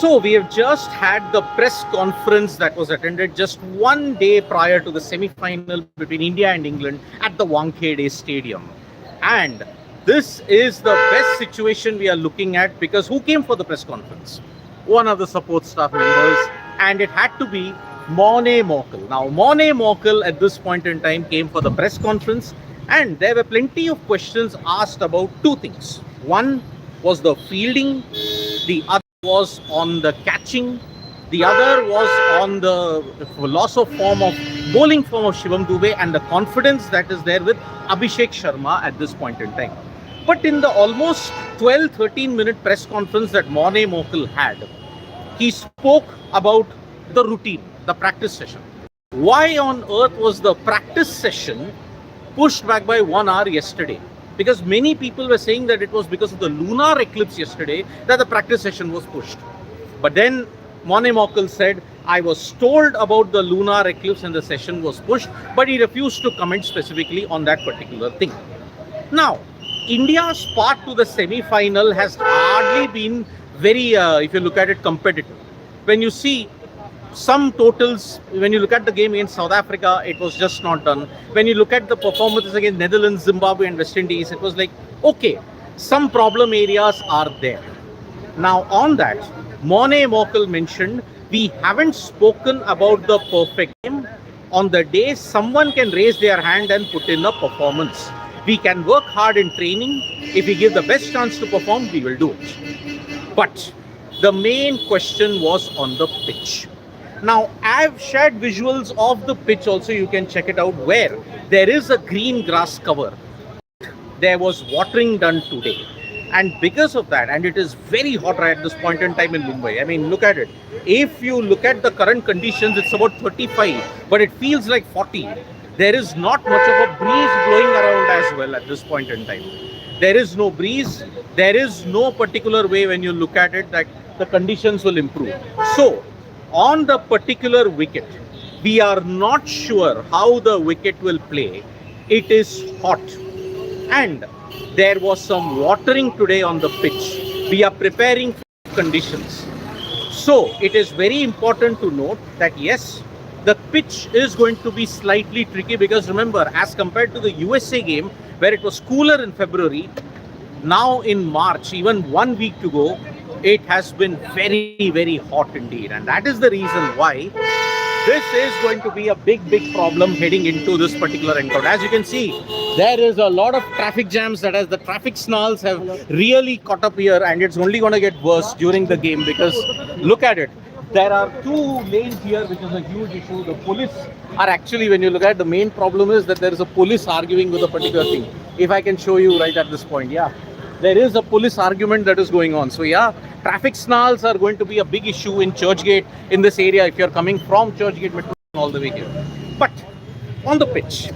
So we have just had the press conference that was attended just one day prior to the semi-final between India and England at the Wankhede Stadium. And this is the best situation we are looking at, because who came for the press conference? One of the support staff members, and it had to be Morne Morkel. Now, Morne Morkel at this point in time came for the press conference, and there were plenty of questions asked about two things. One was the fielding, the other was on the catching, the other was on the loss of form of bowling form of Shivam Dube and the confidence that is there with Abhishek Sharma at this point in time. But in the almost 12-13 minute press conference that Morne Morkel had, he spoke about the routine, the practice session. Why on earth was the practice session pushed back by 1 hour yesterday? Because many people were saying that it was because of the lunar eclipse yesterday that the practice session was pushed. But then Morne Morkel said, I was told about the lunar eclipse and the session was pushed, but he refused to comment specifically on that particular thing. Now, India's path to the semi-final has hardly been very, if you look at it, competitive. When you see some totals, when you look at the game against South Africa, it was just not done. When you look at the performances against Netherlands, Zimbabwe and West Indies, it was like, okay, some problem areas are there. Now on that, Morne Morkel mentioned, we haven't spoken about the perfect game. On the day someone can raise their hand and put in a performance. We can work hard in training. If we give the best chance to perform, we will do it. But the main question was on the pitch. Now, I've shared visuals of the pitch also, you can check it out, where there is a green grass cover. There was watering done today. And because of that, and it is very hot right at this point in time in Mumbai. I mean, look at it. If you look at the current conditions, it's about 35, but it feels like 40. There is not much of a breeze blowing around as well at this point in time. There is no breeze. There is no particular way when you look at it that the conditions will improve. So, on the particular wicket, we are not sure how the wicket will play. It is hot. And there was some watering today on the pitch. We are preparing for conditions. So, it is very important to note that yes, the pitch is going to be slightly tricky, because remember, as compared to the USA game, where it was cooler in February, now in March, even 1 week to go, it has been very, very hot indeed. And that is the reason why this is going to be a big problem heading into this particular encounter. As you can see, there is a lot of traffic jams, that is, the traffic snarls have really caught up here, and it's only going to get worse during the game, because look at it. There are 2 lanes here, which is a huge issue. The police are actually, when you look at it, the main problem is that there is a police arguing with a particular thing. If I can show you right at this point, yeah. There is a police argument that is going on. So yeah, traffic snarls are going to be a big issue in Churchgate, in this area, if you're coming from Churchgate Metro all the way here. But on the pitch,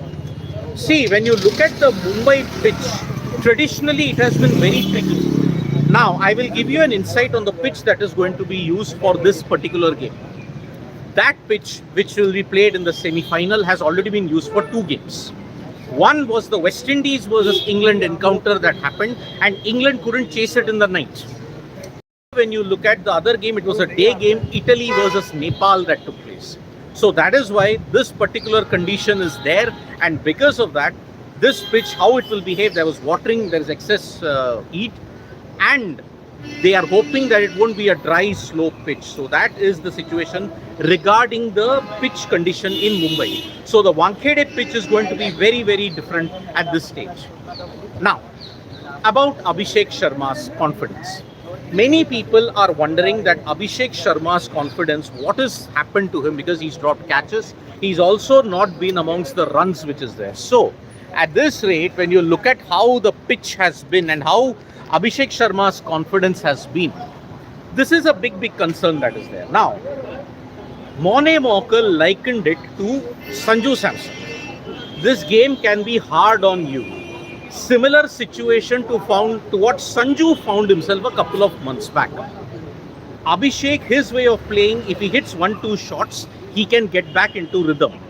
see, when you look at the Mumbai pitch, traditionally it has been very tricky. Now, I will give you an insight on the pitch that is going to be used for this particular game. That pitch, which will be played in the semi-final, has already been used for 2 games. One was the West Indies versus England encounter that happened, and England couldn't chase it in the night. When you look at the other game, it was a day game, Italy versus Nepal, that took place. So that is why this particular condition is there, and because of that, this pitch, how it will behave, there was watering, there is excess heat, and they are hoping that it won't be a dry slope pitch. So that is the situation regarding the pitch condition in Mumbai. So the Wankhede pitch is going to be very, very different at this stage. Now, about Abhishek Sharma's confidence. Many people are wondering that Abhishek Sharma's confidence, what has happened to him, because he's dropped catches. He's also not been amongst the runs which is there. So at this rate, when you look at how the pitch has been and how Abhishek Sharma's confidence has been, this is a big concern that is there. Now, Morne Morkel likened it to Sanju Samson. This game can be hard on you. Similar situation to what Sanju found himself a couple of months back. Abhishek, his way of playing, if he hits 1-2 shots, he can get back into rhythm.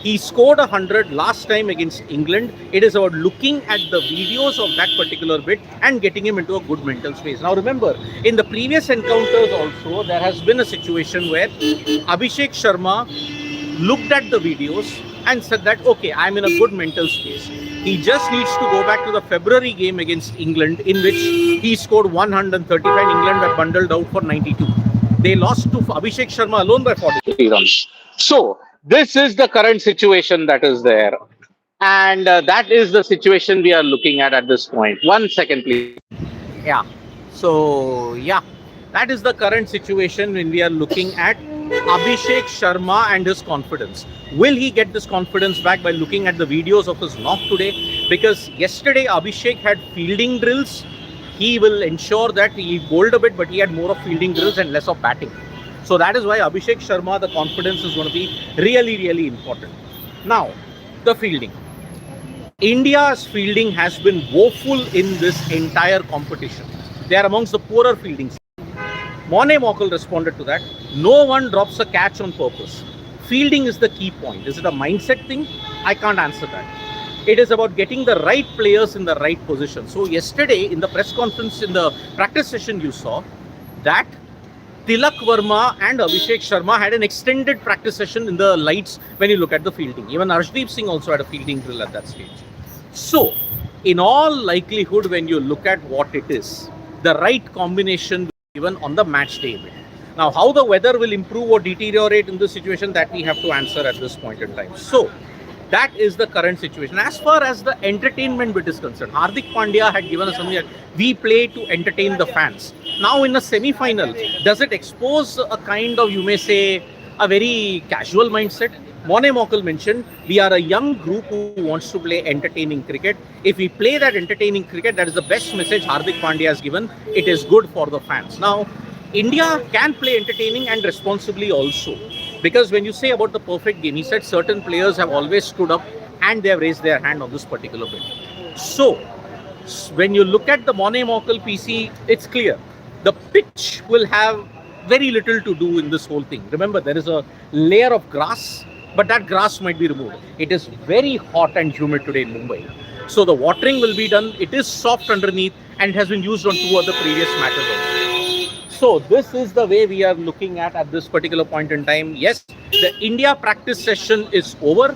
He scored 100 last time against England. It is about looking at the videos of that particular bit and getting him into a good mental space. Now remember, in the previous encounters also, there has been a situation where Abhishek Sharma looked at the videos and said that, okay, I'm in a good mental space. He just needs to go back to the February game against England, in which he scored 135 and England were bundled out for 92. They lost to Abhishek Sharma alone by 43 runs. So, this is the current situation that is there. And that is the situation we are looking at this point. 1 second, please. Yeah. So, yeah. That is the current situation when we are looking at Abhishek Sharma and his confidence. Will he get this confidence back by looking at the videos of his knock today? Because yesterday Abhishek had fielding drills. He will ensure that he bowled a bit, but he had more of fielding drills and less of batting. So that is why Abhishek Sharma, the confidence is going to be really, really important. Now, the fielding. India's fielding has been woeful in this entire competition. They are amongst the poorer fieldings. Morne Morkel responded to that. No one drops a catch on purpose. Fielding is the key point. Is it a mindset thing? I can't answer that. It is about getting the right players in the right position. So yesterday in the press conference, in the practice session, you saw that Tilak Verma and Abhishek Sharma had an extended practice session in the lights when you look at the fielding. Even Arshdeep Singh also had a fielding drill at that stage. So, in all likelihood, when you look at what it is, the right combination given on the match day. Now, how the weather will improve or deteriorate in this situation, that we have to answer at this point in time. So, that is the current situation. As far as the entertainment bit is concerned, Hardik Pandya had given us something that we play to entertain the fans. Now, in a semi-final, does it expose a kind of, you may say, a very casual mindset? Morne Morkel mentioned, we are a young group who wants to play entertaining cricket. If we play that entertaining cricket, that is the best message Hardik Pandya has given. It is good for the fans. Now, India can play entertaining and responsibly also. Because when you say about the perfect game, he said certain players have always stood up and they have raised their hand on this particular bit. So, when you look at the Morne Morkel PC, it's clear. The pitch will have very little to do in this whole thing. Remember, there is a layer of grass, but that grass might be removed. It is very hot and humid today in Mumbai. So the watering will be done. It is soft underneath and it has been used on 2 other previous matches also. So this is the way we are looking at this particular point in time. Yes, the India practice session is over.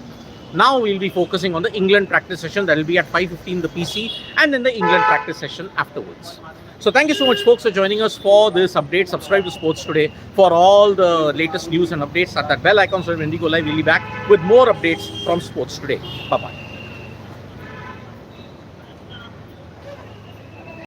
Now we'll be focusing on the England practice session. That will be at 5:15 the PC and then the England practice session afterwards. So thank you so much, folks, for joining us for this update. Subscribe to Sports Today for all the latest news and updates. At that bell icon so when we go live, we'll be back with more updates from Sports Today. Bye-bye.